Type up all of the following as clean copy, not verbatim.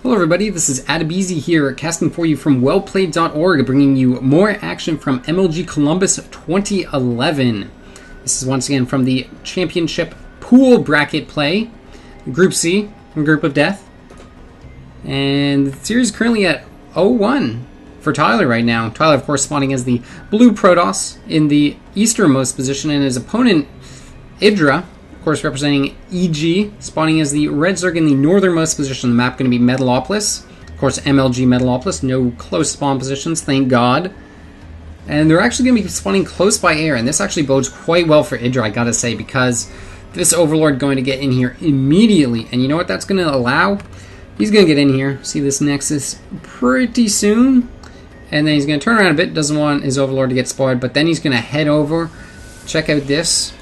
Hello everybody, this is IdrA here, casting for you from wellplayed.org, bringing you more action from MLG Columbus 2011. This is once again from the Championship Pool Bracket Play, Group C, Group of Death. And the series is currently at 0-1 for Tyler right now. Tyler, of course, spawning as the blue Protoss in the easternmost position, and his opponent, IdrA, of course, representing EG, spawning as the red Zerg in the northernmost position. The map going to be Metalopolis. Of course, MLG Metalopolis. No close spawn positions, thank God. And they're actually going to be spawning close by air, and this actually bodes quite well for IdrA, I gotta say, because this Overlord going to get in here immediately. And you know what that's going to allow? He's going to get in here, see this Nexus pretty soon, and then he's going to turn around a bit, doesn't want his Overlord to get spoiled, but then he's going to head over, check out this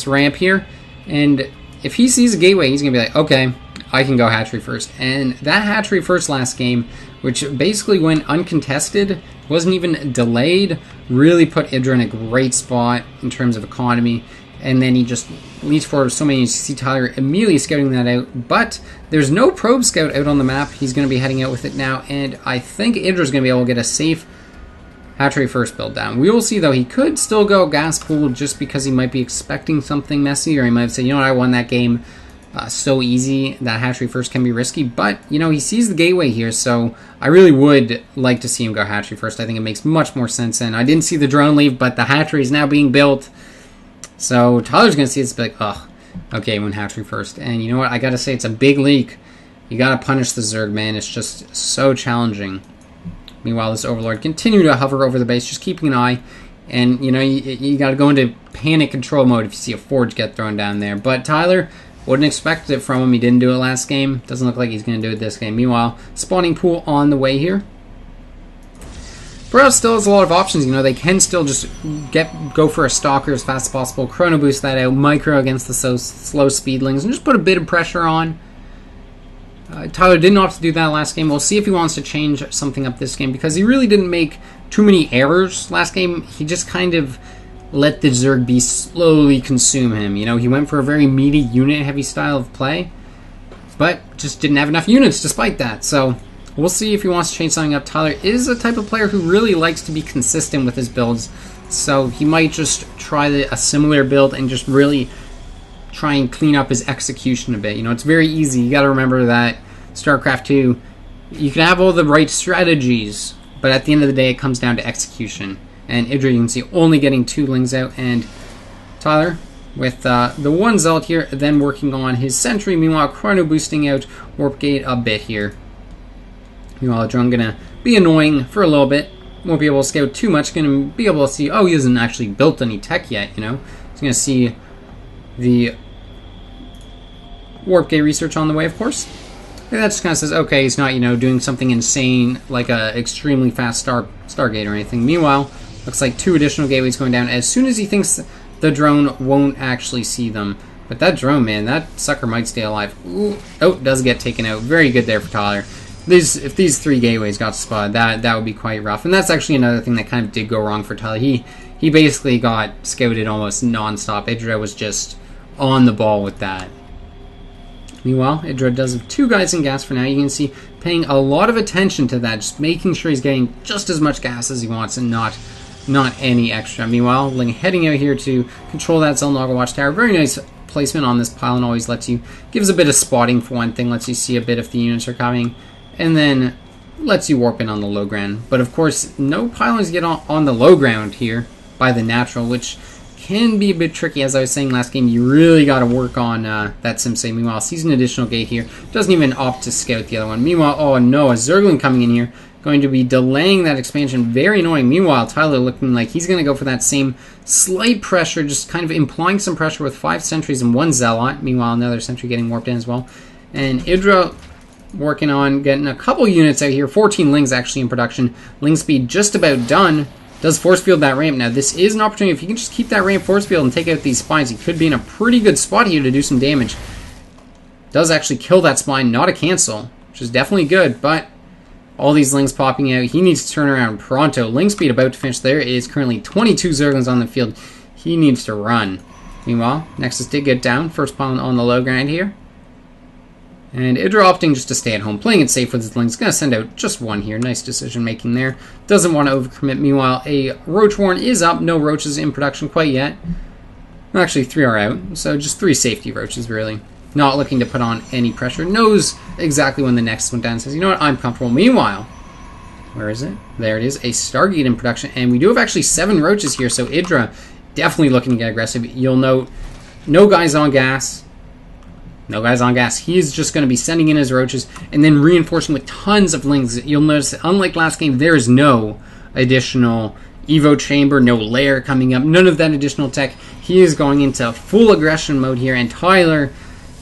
ramp here. And if he sees a gateway, he's going to be like, okay, I can go hatchery first. And that hatchery first last game, which basically went uncontested, wasn't even delayed, really put IdrA in a great spot in terms of economy. And then he just leads forward so many. You see Tyler immediately scouting that out. But there's no probe scout out on the map. He's going to be heading out with it now. And I think IdrA's going to be able to get a safe hatchery first build down. We will see, though. He could still go gas pool just because he might be expecting something messy, or he might say, you know what, I won that game so easy that hatchery first can be risky. But, you know, he sees the gateway here, so I really would like to see him go hatchery first. I think it makes much more sense. And I didn't see the drone leave, but the hatchery is now being built. So Tyler's going to see this and be like, ugh, okay, went hatchery first. And you know what, I got to say, it's a big leak. You got to punish the Zerg, man. It's just so challenging. Meanwhile, this Overlord continue to hover over the base, just keeping an eye. And, you know, you got to go into panic control mode if you see a Forge get thrown down there. But Tyler wouldn't expect it from him. He didn't do it last game. Doesn't look like he's going to do it this game. Meanwhile, spawning pool on the way here. Protoss still has a lot of options. You know, they can still just go for a Stalker as fast as possible, Chrono Boost that out, micro against the slow Speedlings, and just put a bit of pressure on. Tyler didn't opt to do that last game. We'll see if he wants to change something up this game, because he really didn't make too many errors last game. He just kind of let the Zerg beast slowly consume him. You know, he went for a very meaty unit-heavy style of play, but just didn't have enough units despite that. So we'll see if he wants to change something up. Tyler is a type of player who really likes to be consistent with his builds, so he might just try a similar build and just really try and clean up his execution a bit. You know, it's very easy. You got to remember that Starcraft 2, you can have all the right strategies, but at the end of the day, it comes down to execution. And IdrA, you can see, only getting 2 Lings out, and Tyler with the 1 Zealot here, then working on his Sentry. Meanwhile, Chrono boosting out Warp Gate a bit here. Meanwhile, the drone gonna be annoying for a little bit. Won't be able to scout too much. Gonna be able to see, oh, he hasn't actually built any tech yet, you know. He's gonna see the Warp Gate research on the way, of course. And that just kind of says, okay, he's not, you know, doing something insane like a extremely fast Stargate or anything. Meanwhile, looks like 2 additional gateways going down as soon as he thinks the drone won't actually see them. But that drone, man, that sucker might stay alive. Ooh, oh, does get taken out. Very good there for Tyler. If these 3 gateways got spotted, that would be quite rough. And that's actually another thing that kind of did go wrong for Tyler. He basically got scouted almost non-stop. IdrA was just on the ball with that. Meanwhile, IdrA does have 2 guys in gas for now. You can see paying a lot of attention to that, just making sure he's getting just as much gas as he wants and not any extra. Meanwhile, Ling heading out here to control that Zelnaga Watchtower. Very nice placement on this pylon. Always gives a bit of spotting for one thing, lets you see a bit if the units are coming, and then lets you warp in on the low ground. But of course, no pylons get on the low ground here by the natural, which can be a bit tricky. As I was saying last game, you really got to work on that Sim-Say. Meanwhile, sees an additional gate here. Doesn't even opt to scout the other one. Meanwhile, oh no, a Zergling coming in here. Going to be delaying that expansion. Very annoying. Meanwhile, Tyler looking like he's going to go for that same slight pressure, just kind of implying some pressure with 5 sentries and 1 Zealot. Meanwhile, another sentry getting warped in as well. And IdrA working on getting a couple units out here. 14 Lings actually in production. Ling speed just about done. Does force field that ramp. Now, this is an opportunity. If you can just keep that ramp force field and take out these spines, he could be in a pretty good spot here to do some damage. Does actually kill that spine, not a cancel, which is definitely good, but all these Lings popping out. He needs to turn around pronto. Ling speed about to finish. There is currently 22 Zerglings on the field. He needs to run. Meanwhile, Nexus did get down. First pylon on the low ground here. And IdrA opting just to stay at home, playing it safe with his Lings. Going to send out just one here. Nice decision making there. Doesn't want to overcommit. Meanwhile, a Roach Warren is up. No roaches in production quite yet. Actually, 3 are out. So just 3 safety roaches, really. Not looking to put on any pressure. Knows exactly when the next went down. Says, you know what, I'm comfortable. Meanwhile, where is it? There it is. A Stargate in production. And we do have actually 7 roaches here. So IdrA definitely looking to get aggressive. You'll note no guys on gas. No guys on gas. He's just going to be sending in his roaches and then reinforcing with tons of Lings. You'll notice that unlike last game, there is no additional Evo chamber, no lair coming up, none of that additional tech. He is going into full aggression mode here, and Tyler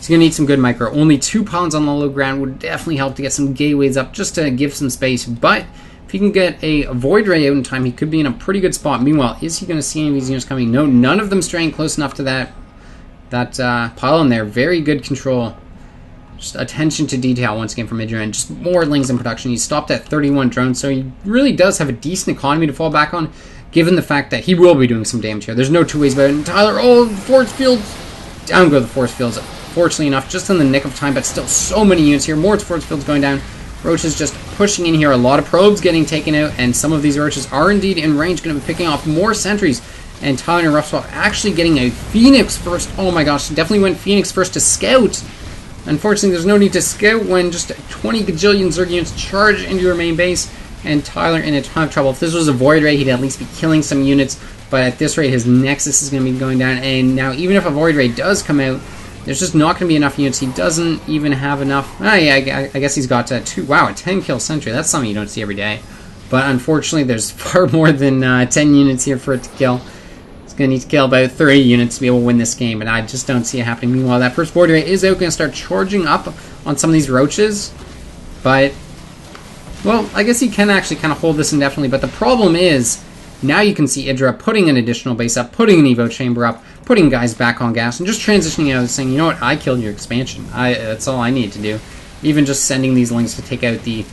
is going to need some good micro. Only 2 pounds on the low ground would definitely help to get some gateways up just to give some space, but if he can get a Void Ray out in time, he could be in a pretty good spot. Meanwhile, is he going to see any of these units coming? No, none of them straying close enough to that pylon there. Very good control. Just attention to detail once again from IdrA, and just more Lings in production. He's stopped at 31 drones, so he really does have a decent economy to fall back on, given the fact that he will be doing some damage here. There's no two ways about it. And Tyler, oh, force fields. Down go the force fields. Fortunately enough, just in the nick of time, but still so many units here. More force fields going down. Roach is just pushing in here. A lot of probes getting taken out, and some of these roaches are indeed in range, going to be picking off more sentries. And Tyler in a rough spot, actually getting a Phoenix first. Oh my gosh, definitely went Phoenix first to scout. Unfortunately, there's no need to scout when just 20 gajillion Zerg units charge into your main base. And Tyler in a ton of trouble. If this was a Void Ray, he'd at least be killing some units. But at this rate, his Nexus is going to be going down. And now, even if a Void Ray does come out, there's just not going to be enough units. He doesn't even have enough. Oh, yeah, I guess he's got 2. Wow, a 10-kill sentry. That's something you don't see every day. But unfortunately, there's far more than 10 units here for it to kill. He's going to need to kill about 30 units to be able to win this game, and I just don't see it happening. Meanwhile, that first Void Ray is out, going to start charging up on some of these roaches. But, well, I guess he can actually kind of hold this indefinitely. But the problem is, now you can see IdrA putting an additional base up, putting an Evo chamber up, putting guys back on gas, and just transitioning out and saying, you know what, I killed your expansion. That's all I need to do. Even just sending these Lings to take out the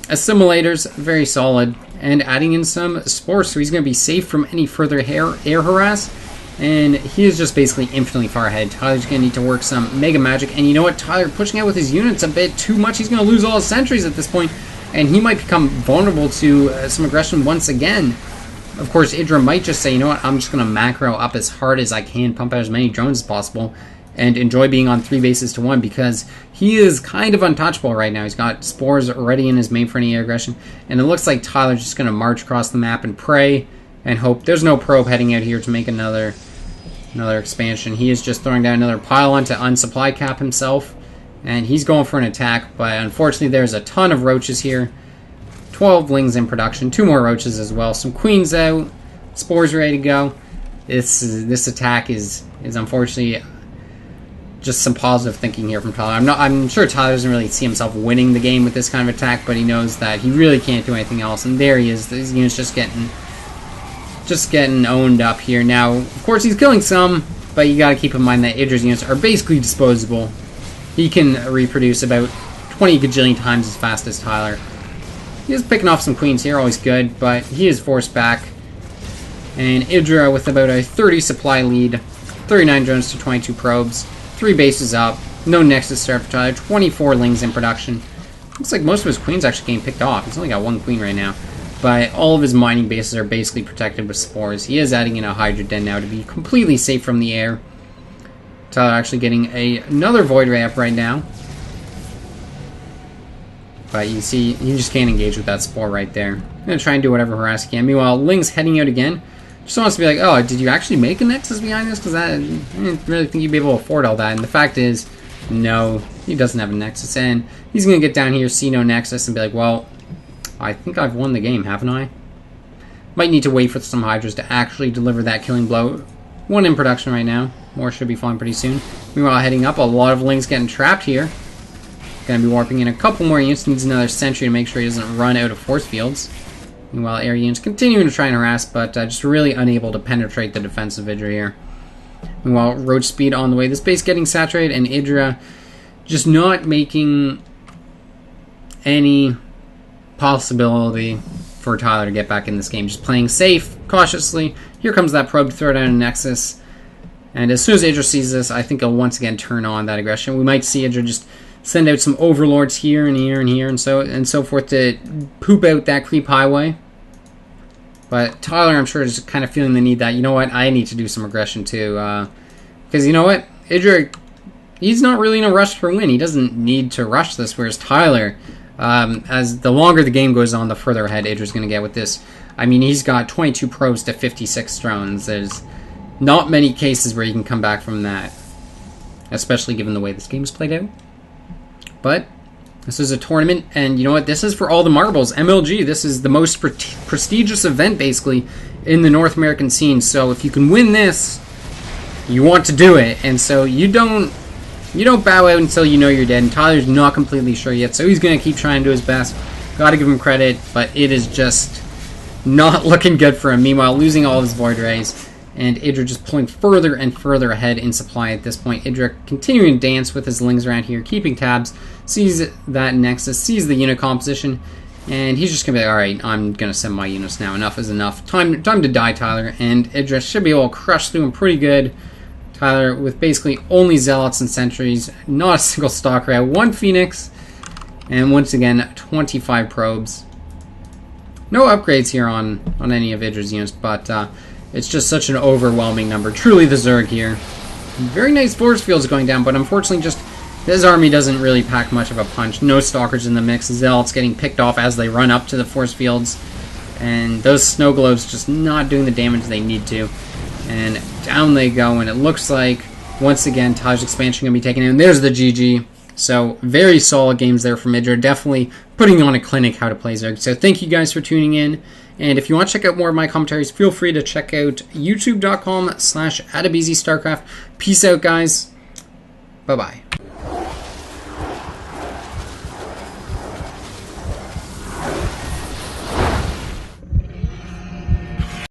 assimilators, very solid, and adding in some spores, so he's going to be safe from any further air harass, and he is just basically infinitely far ahead. Tyler's going to need to work some mega magic, and you know what, Tyler pushing out with his units a bit too much. He's going to lose all his sentries at this point, and he might become vulnerable to some aggression once again. Of course, IdrA might just say, you know what, I'm just going to macro up as hard as I can, pump out as many drones as possible, and enjoy being on 3 bases to 1, because he is kind of untouchable right now. He's got spores already in his main for any aggression, and it looks like Tyler's just going to march across the map and pray and hope. There's no probe heading out here to make another expansion. He is just throwing down another pylon to unsupply cap himself, and he's going for an attack, but unfortunately there's a ton of roaches here. 12 Lings in production, 2 more roaches as well. Some queens out, spores ready to go. This attack is unfortunately just some positive thinking here from Tyler. I'm sure Tyler doesn't really see himself winning the game with this kind of attack, but he knows that he really can't do anything else. And there he is. These units just getting owned up here. Now, of course, he's killing some, but you got to keep in mind that IdrA's units are basically disposable. He can reproduce about 20 gajillion times as fast as Tyler. He is picking off some queens here, always good, but he is forced back. And IdrA with about a 30 supply lead, 39 drones to 22 probes. 3 bases up, no Nexus start for Tyler, 24 Lings in production. Looks like most of his queens actually getting picked off. He's only got 1 queen right now. But all of his mining bases are basically protected with spores. He is adding in a Hydra Den now to be completely safe from the air. Tyler actually getting another Void Ray up right now. But you see, he just can't engage with that spore right there. I'm going to try and do whatever harass he can. Meanwhile, Ling's heading out again. Just wants to be like, oh, did you actually make a Nexus behind this? Because I didn't really think you'd be able to afford all that. And the fact is, no, he doesn't have a Nexus. And he's going to get down here, see no Nexus, and be like, well, I think I've won the game, haven't I? Might need to wait for some Hydras to actually deliver that killing blow. 1 in production right now. More should be falling pretty soon. Meanwhile, heading up, a lot of Lings getting trapped here. Going to be warping in a couple more units. Needs another sentry to make sure he doesn't run out of force fields. Meanwhile, air units continuing to try and harass, but just really unable to penetrate the defensive IdrA here. Meanwhile, roach speed on the way. This base getting saturated, and IdrA just not making any possibility for Tyler to get back in this game. Just playing safe, cautiously. Here comes that probe to throw down a Nexus. And as soon as IdrA sees this, I think he'll once again turn on that aggression. We might see IdrA just send out some overlords here and here and here and so forth to poop out that creep highway. But Tyler, I'm sure, is kind of feeling the need that, you know what, I need to do some aggression too. Because you know what, IdrA, he's not really in a rush for a win. He doesn't need to rush this, whereas Tyler, as the longer the game goes on, the further ahead IdrA's going to get with this. I mean, he's got 22 probes to 56 drones. There's not many cases where you can come back from that, especially given the way this game is played out. But this is a tournament, and you know what? This is for all the marbles. MLG, this is the most prestigious event, basically, in the North American scene. So if you can win this, you want to do it. And so you don't bow out until you know you're dead. And Tyler's not completely sure yet, so he's going to keep trying to do his best. Got to give him credit, but it is just not looking good for him. Meanwhile, losing all of his Void Rays, and IdrA just pulling further and further ahead in supply at this point. IdrA continuing to dance with his lings around here, keeping tabs, sees that Nexus, sees the unit composition, and he's just going to be like, alright, I'm going to send my units now. Enough is enough. Time to die, Tyler. And IdrA should be able to crush through him pretty good. Tyler with basically only Zealots and Sentries, not a single Starcraft, 1 Phoenix, and once again, 25 probes. No upgrades here on any of IdrA's units, but it's just such an overwhelming number. Truly the Zerg here. Very nice force fields going down, but unfortunately just this army doesn't really pack much of a punch. No Stalkers in the mix. Zealots getting picked off as they run up to the force fields. And those snow globes just not doing the damage they need to. And down they go, and it looks like, once again, Taj expansion going to be taken in. There's the GG. So, very solid games there from IdrA. Definitely putting on a clinic how to play Zerg. So, thank you guys for tuning in. And if you want to check out more of my commentaries, feel free to check out youtube.com/AdamEasyStarcraft. Peace out, guys. Bye-bye.